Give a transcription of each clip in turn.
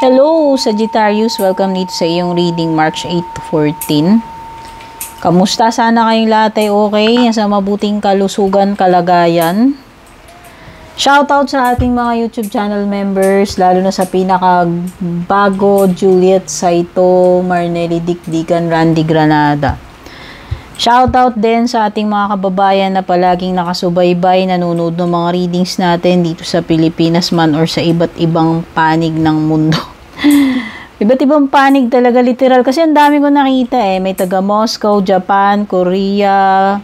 Hello, Sagittarius! Welcome dito sa iyong reading March 8 to 14. Kamusta? Sana kayong lahat ay okay, sa mabuting kalusugan, kalagayan. Shoutout sa ating mga YouTube channel members, lalo na sa pinakabago, Juliet Saito, Marnelly Dikdikan, Randy Granada. Shoutout din sa ating mga kababayan na palaging nakasubaybay, nanonood ng mga readings natin dito sa Pilipinas man or sa iba't ibang panig ng mundo. Iba't ibang panig talaga, literal. Kasi ang dami ko nakita May taga Moscow, Japan, Korea,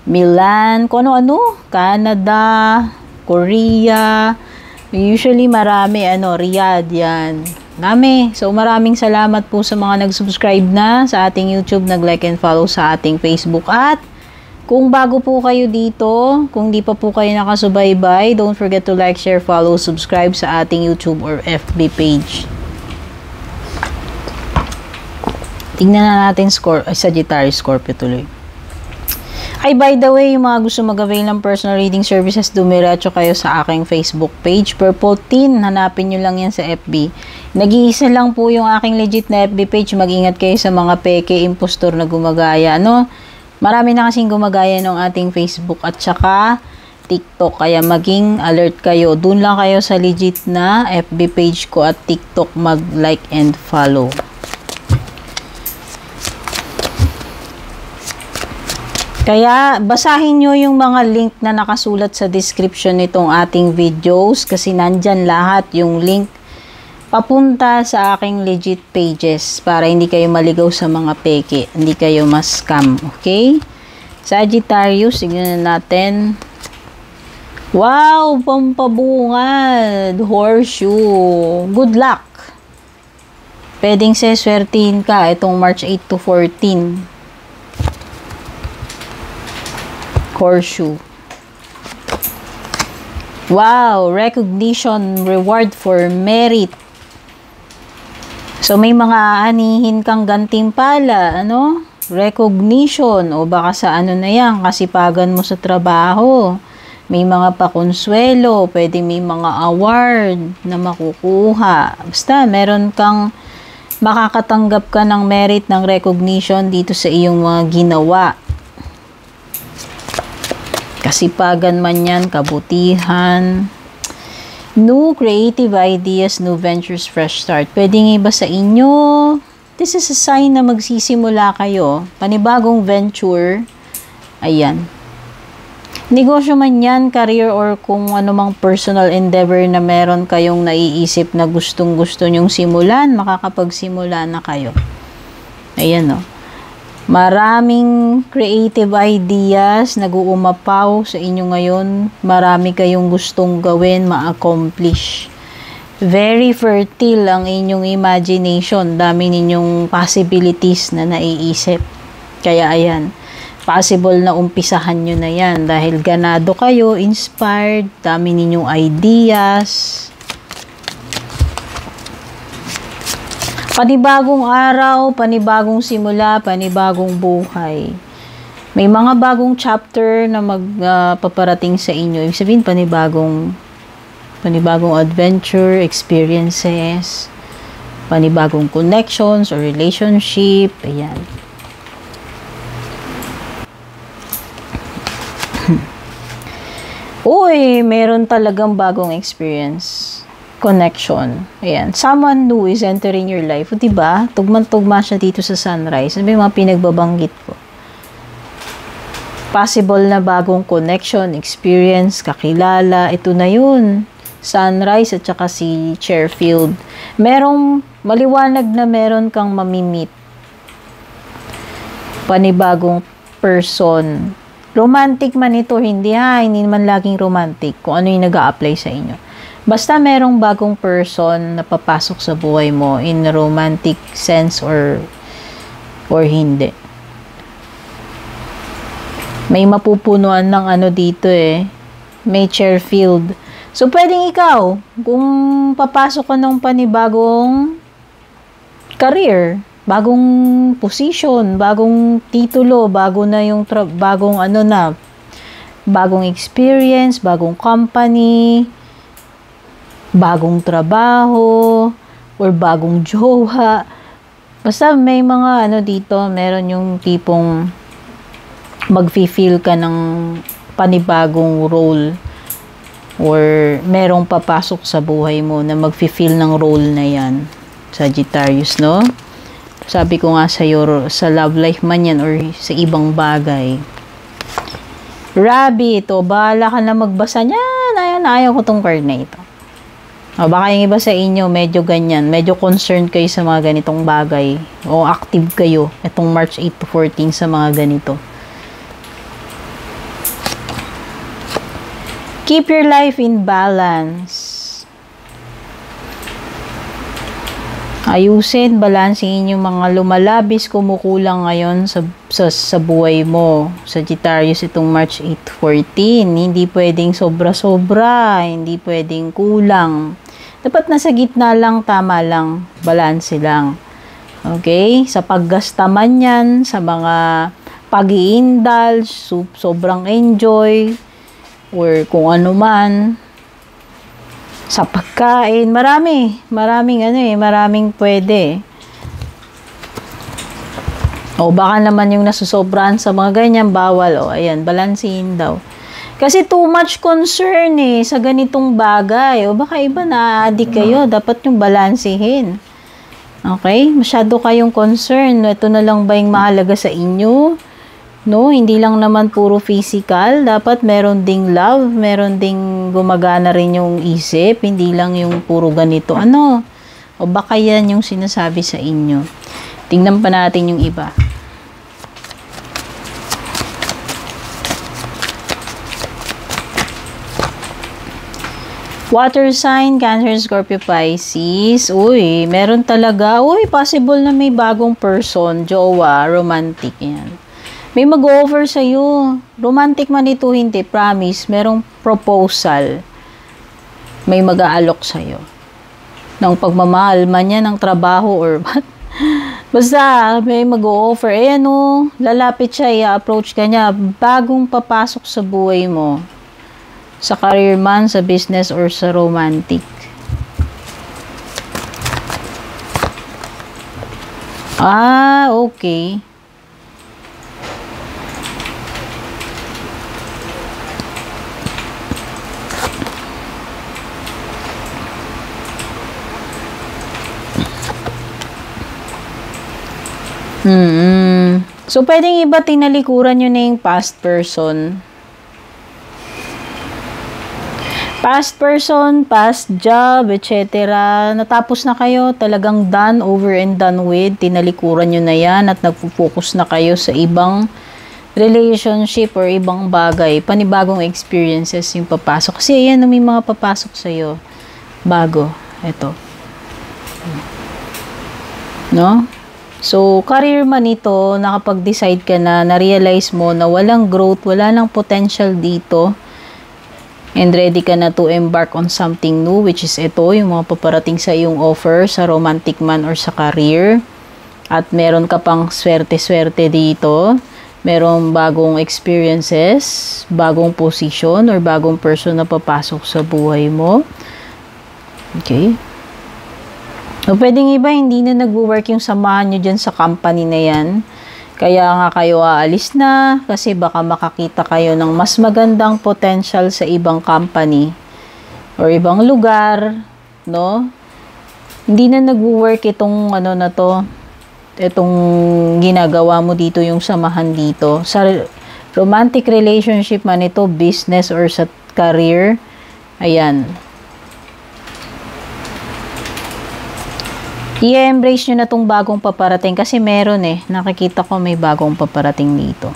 Milan, kung ano-ano, Canada, Korea. Usually marami, Riyadh, yan. Dami. So maraming salamat po sa mga nag-subscribe na sa ating YouTube, nag-like and follow sa ating Facebook. At kung bago po kayo dito, kung di pa po kayo nakasubaybay, don't forget to like, share, follow, subscribe sa ating YouTube or FB page. Tingnan na natin Sagittarius, Scorpio tuloy. Ay, by the way, yung mga gusto mag-avail ng personal reading services, dumiretso kayo sa aking Facebook page. Purple Teen, hanapin nyo lang yan sa FB. Nag-iisa lang po yung aking legit na FB page. Mag-ingat kayo sa mga peke, impostor na gumagaya. Marami na kasing gumagaya ng ating Facebook at saka TikTok. Kaya maging alert kayo. Doon lang kayo sa legit na FB page ko at TikTok mag-like and follow. Kaya basahin nyo yung mga link na nakasulat sa description nitong ating videos kasi nandyan lahat yung link papunta sa aking legit pages para hindi kayo maligaw sa mga peke, hindi kayo mas-scam, okay? Sagittarius, tignan natin. Wow, pampabungad, horseshoe, good luck. Pwedeng seswertihin ka itong March 8 to 14. Horseshoe. Wow, recognition, reward for merit. So may mga anihin kang gantimpala, recognition o baka sa na yan, kasipagan mo sa trabaho. May mga pakonsuelo, pwede may mga award na makukuha. Basta meron kang makakatanggap ka ng merit, ng recognition dito sa iyong mga ginawa. Kasipagan man yan, kabutihan, new creative ideas, new ventures, fresh start. Pwede nga iba sa inyo. This is a sign na magsisimula kayo. Panibagong venture. Ayan. Negosyo man yan, career, or kung anumang personal endeavor na meron kayong naiisip na gustong-gusto nyong simulan, makakapagsimula na kayo. Ayan, Maraming creative ideas nag-uumapaw sa inyo ngayon. Marami kayong gustong gawin, ma-accomplish. Very fertile ang inyong imagination. Dami ninyong possibilities na naiisip. Kaya ayan, possible na umpisahan nyo na yan. Dahil ganado kayo, inspired, dami ninyong ideas. Panibagong araw, panibagong simula, panibagong buhay. May mga bagong chapter na magpaparating sa inyo. Ibig sabihin, panibagong adventure, experiences, panibagong connections or relationship. Ayan. Uy, meron talagang bagong experience. Connection. Ayan. Someone new is entering your life. O, diba? Tugman-tugma siya dito sa sunrise. Ano yung mga pinagbabanggit ko? Possible na bagong connection, experience, kakilala. Ito na yun. Sunrise at saka si Chairfield. Merong maliwanag na meron kang mamimit. Panibagong person. Romantic man ito, hindi hindi man laging romantic. Kung ano yung nag-a-apply sa inyo. Basta merong bagong person na papasok sa buhay mo in romantic sense or hindi. May mapupunuan ng dito May Chairfield. So, pwedeng ikaw, kung papasok ka ng panibagong career, bagong position, bagong titulo, bagong experience, bagong company, bagong trabaho, or bagong jowa. Basta may mga ano dito, meron yung tipong mag-feel ka ng panibagong role or merong papasok sa buhay mo na mag-feel ng role na yan, Sagittarius, no? Sabi ko nga sa'yo, sa love life man yan or sa ibang bagay. Rabbit, o bahala ka na magbasa niyan. Ayaw ko tong card na ito. O baka yung iba sa inyo, medyo ganyan. Medyo concerned kayo sa mga ganitong bagay. O active kayo itong March 8 to 14 sa mga ganito. Keep your life in balance. Ayusin, balansin yung mga lumalabis, kumukulang ngayon sa buhay mo. Sagittarius, itong March 8 to 14. Hindi pwedeng sobra-sobra, hindi pwedeng kulang. Dapat nasa gitna lang, tama lang, balanse lang. Okay? Sa paggasta man yan, sa mga pag-i-indulge, sobrang enjoy, or kung ano man, sa pagkain, maraming pwede. O baka naman yung nasusobrahan sa mga ganyan, bawal. O ayan, balansin daw. Kasi too much concern sa ganitong bagay. O baka iba na-addict kayo, dapat yung balansihin. Okay? Masyado kayong concern. Ito na lang ba yung mahalaga sa inyo? No, hindi lang naman puro physical, dapat meron ding love, meron ding gumagana rin yung isip, hindi lang yung puro ganito. Ano? O baka yan yung sinasabi sa inyo. Tingnan pa natin yung iba. Water sign, Cancer, Scorpio, Pisces. Uy, meron talaga. Uy, possible na may bagong person, jowa, romantic yan. May mag-offer sa'yo. Romantic man ito, hindi. Promise. Merong proposal. May mag-aalok sa'yo. Ng pagmamahal man yan, ng trabaho or what. Basta, may mag-offer. Ayan o, lalapit siya, i-approach ka niya. Bagong papasok sa buhay mo. Sa career man, sa business, or sa romantic. Ah, okay. So, pwedeng iba tinalikuran nyo na yung past person. Past person, past job, etc. Natapos na kayo, talagang done, over and done with. Tinalikuran nyo na yan at nagpo-focus na kayo sa ibang relationship or ibang bagay. Panibagong experiences yung papasok. Kasi ayan, may mga papasok sa'yo. Bago. Ito. No? So, career man ito, nakapag-decide ka na, na-realize mo na walang growth, wala nang potential dito, and ready ka na to embark on something new, which is ito, yung mga paparating sa iyong offer, sa romantic man or sa career, at meron ka pang swerte-swerte dito, merong bagong experiences, bagong position, or bagong person na papasok sa buhay mo. Okay? So, pwedeng iba, hindi na nag-work yung samahan nyo dyan sa company na yan. Kaya nga kayo aalis na kasi baka makakita kayo ng mas magandang potential sa ibang company or ibang lugar, no? Hindi na nag-work itong ano na to, itong ginagawa mo dito, yung samahan dito. Sa romantic relationship man ito, business or sa career, ayan. I-embrace nyo na tong bagong paparating kasi meron nakikita ko may bagong paparating dito.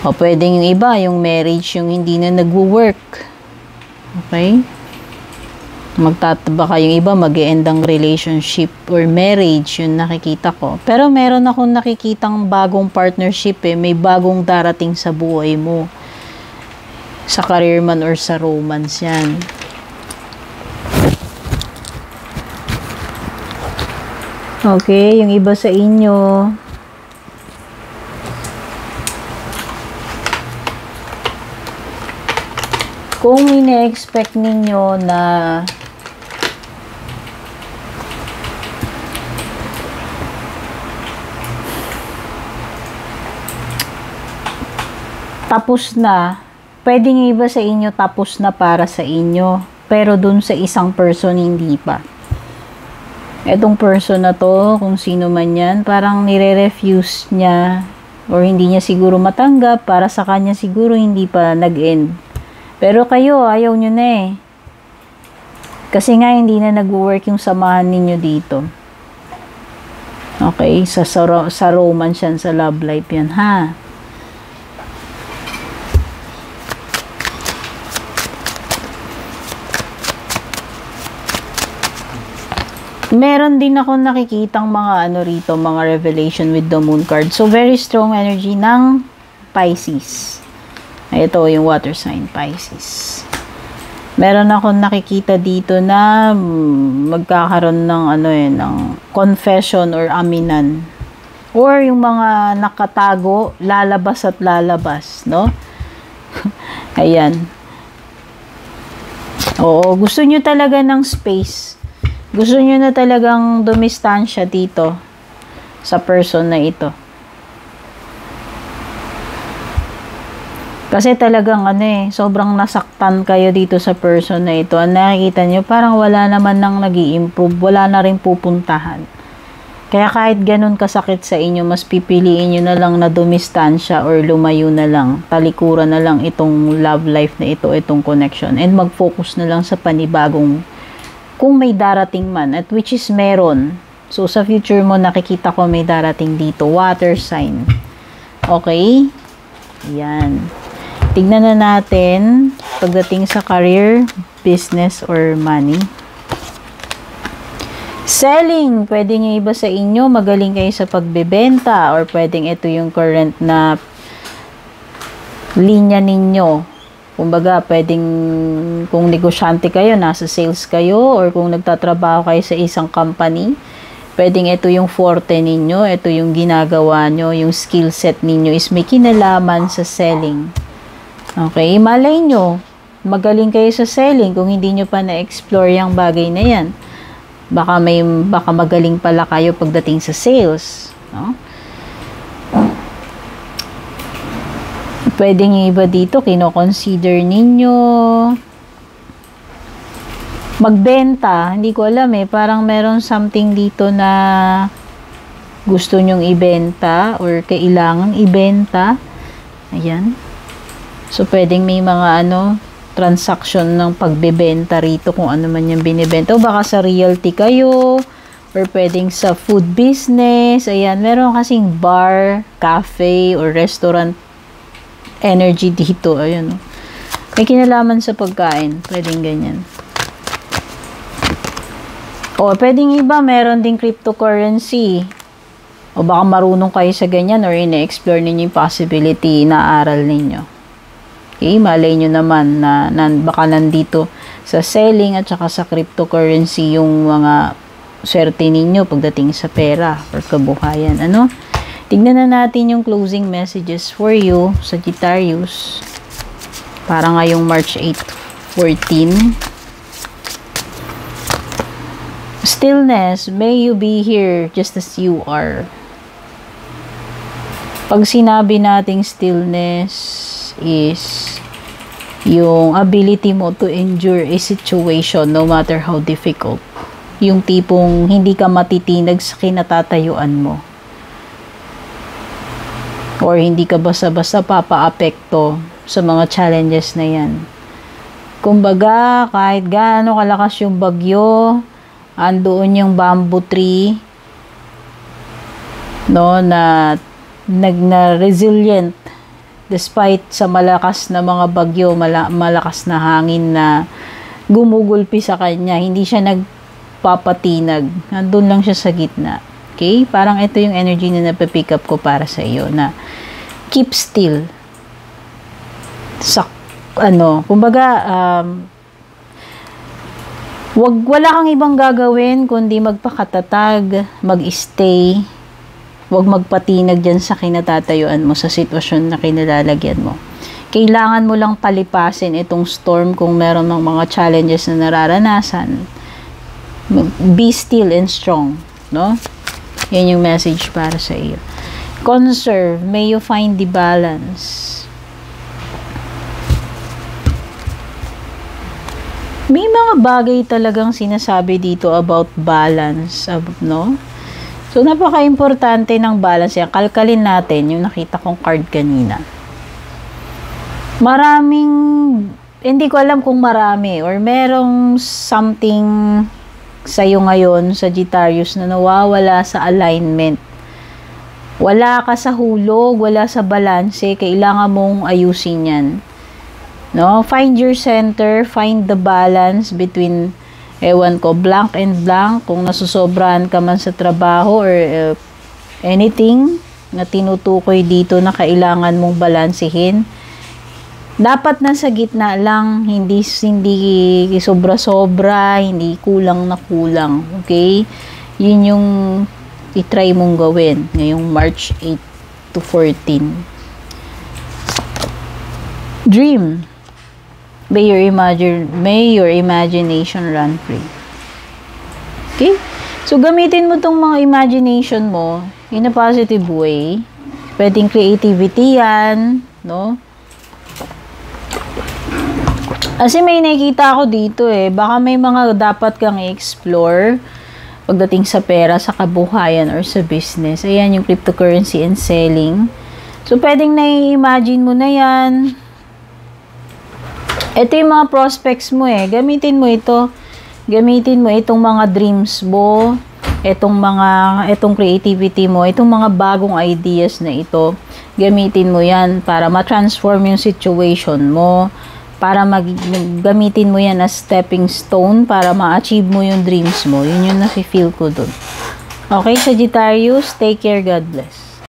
O pwedeng yung iba, yung marriage, yung hindi na nagwo-work. Okay? Magtataba kayong iba, mag-e-end ang relationship or marriage, yun nakikita ko. Pero meron akong nakikitang bagong partnership may bagong darating sa buhay mo. Sa career man or sa romance yan. Okay, yung iba sa inyo. Kung ine-expect ninyo na tapos na. Pwedeng iba sa inyo tapos na para sa inyo. Pero dun sa isang person, hindi pa. Etong person na to, kung sino man yan, parang nire-refuse niya or hindi niya siguro matanggap. Para sa kanya siguro hindi pa nag-end. Pero kayo, ayaw nyo na eh. Kasi nga hindi na nag-work yung samahan ninyo dito. Okay, sa romance yan, sa love life yan, ha? Meron din ako nakikitang mga rito, mga revelation with the moon card. So, very strong energy ng Pisces. Ito yung water sign, Pisces. Meron akong nakikita dito na magkakaroon ng ng confession or aminan. Or yung mga nakatago, lalabas at lalabas, no? Ayan. Oo, gusto nyo talaga ng space. Gusto nyo na talagang dumistansya dito sa person na ito. Kasi talagang sobrang nasaktan kayo dito sa person na ito. Ang nakikita nyo, parang wala naman nang nag-i-improve, wala na rin pupuntahan. Kaya kahit ganun kasakit sa inyo, mas pipiliin nyo na lang na dumistansya or lumayo na lang, talikuran na lang itong love life na ito, itong connection. And mag-focus na lang sa panibagong, kung may darating man, at which is meron. So, sa future mo, nakikita ko may darating dito, water sign. Okay? Yan. Tignan na natin pagdating sa career, business, or money. Selling. Pwedeng yung iba sa inyo, magaling kayo sa pagbebenta, or pwedeng ito yung current na linya ninyo. Kumbaga, pwedeng kung negosyante kayo, nasa sales kayo, or kung nagtatrabaho kayo sa isang company, pwedeng ito yung forte ninyo, ito yung ginagawa nyo, yung skill set ninyo is may kinalaman sa selling. Okay, malay nyo, magaling kayo sa selling kung hindi nyo pa na-explore yung bagay na yan. Baka magaling pala kayo pagdating sa sales. No? Pwedeng yung iba dito, kino-consider ninyo magbenta. Hindi ko alam parang meron something dito na gusto nyong ibenta or kailangang ibenta. Ayan. So, pwedeng may mga transaction ng pagbebenta rito kung ano man yung binibenta. O baka sa realty kayo, or pwedeng sa food business. Ayan, meron kasing bar, cafe, or restaurant energy dito. Ayan. May kinalaman sa pagkain. Pwedeng ganyan. O, pwedeng iba, meron ding cryptocurrency. O baka marunong kayo sa ganyan or ina-explore ninyo yung possibility, inaaral ninyo. Okay, malay nyo naman na baka nandito sa selling at saka sa cryptocurrency yung mga swerte ninyo pagdating sa pera or kabuhayan. Tignan na natin yung closing messages for you, Sagittarius. Para ngayong March 8, 14. Stillness, may you be here just as you are. Pag sinabi nating stillness is yung ability mo to endure a situation no matter how difficult. Yung tipong hindi ka matitinag sa kinatatayuan mo. Or hindi ka basta-basta papaapekto sa mga challenges na yan. Kumbaga, kahit gaano kalakas yung bagyo, andoon yung bamboo tree, na resilient despite sa malakas na mga bagyo, malakas na hangin na gumugulpi sa kanya, hindi siya nagpapatinag. Nandun lang siya sa gitna. Okay? Parang ito yung energy na napipick up ko para sa iyo na keep still. Kumbaga, wala kang ibang gagawin kundi magpakatatag, mag-stay, huwag magpatinag dyan sa kinatatayuan mo, sa sitwasyon na kinalalagyan mo. Kailangan mo lang palipasin itong storm kung meron ng mga challenges na nararanasan. Be still and strong, no? Yan yung message para sa iyo. Conserve, may you find the balance. May mga bagay talagang sinasabi dito about balance, no? So, napaka-importante ng balance. Yan, kalkalin natin yung nakita kong card kanina. Maraming, hindi ko alam kung marami or merong something sa'yo ngayon, Sagittarius, na nawawala sa alignment. Wala ka sa hulog, wala sa balanse, kailangan mong ayusin yan. No? Find your center, find the balance between, ewan ko, blank and blank, kung nasusobrahan ka man sa trabaho or anything na tinutukoy dito na kailangan mong balansehin. Dapat nasa gitna lang, hindi sobra-sobra, hindi kulang na kulang. Okay? Yun yung i-try mong gawin ngayong March 8 to 14. Dream. May your imagination run free. Okay? So, gamitin mo tong mga imagination mo in a positive way. Pwedeng creativity yan, no? Kasi may nakikita ako dito baka may mga dapat kang i-explore pagdating sa pera, sa kabuhayan, or sa business. Ayan yung cryptocurrency and selling. So, pwedeng na-imagine mo na yan. Ito yung mga prospects mo Gamitin mo ito. Gamitin mo itong mga dreams mo, itong creativity mo, itong mga bagong ideas na ito. Gamitin mo yan para ma-transform yung situation mo, para gamitin mo yan as stepping stone para ma-achieve mo yung dreams mo. Yun yung nafe-feel ko dun. Okay, Sagittarius, take care, God bless.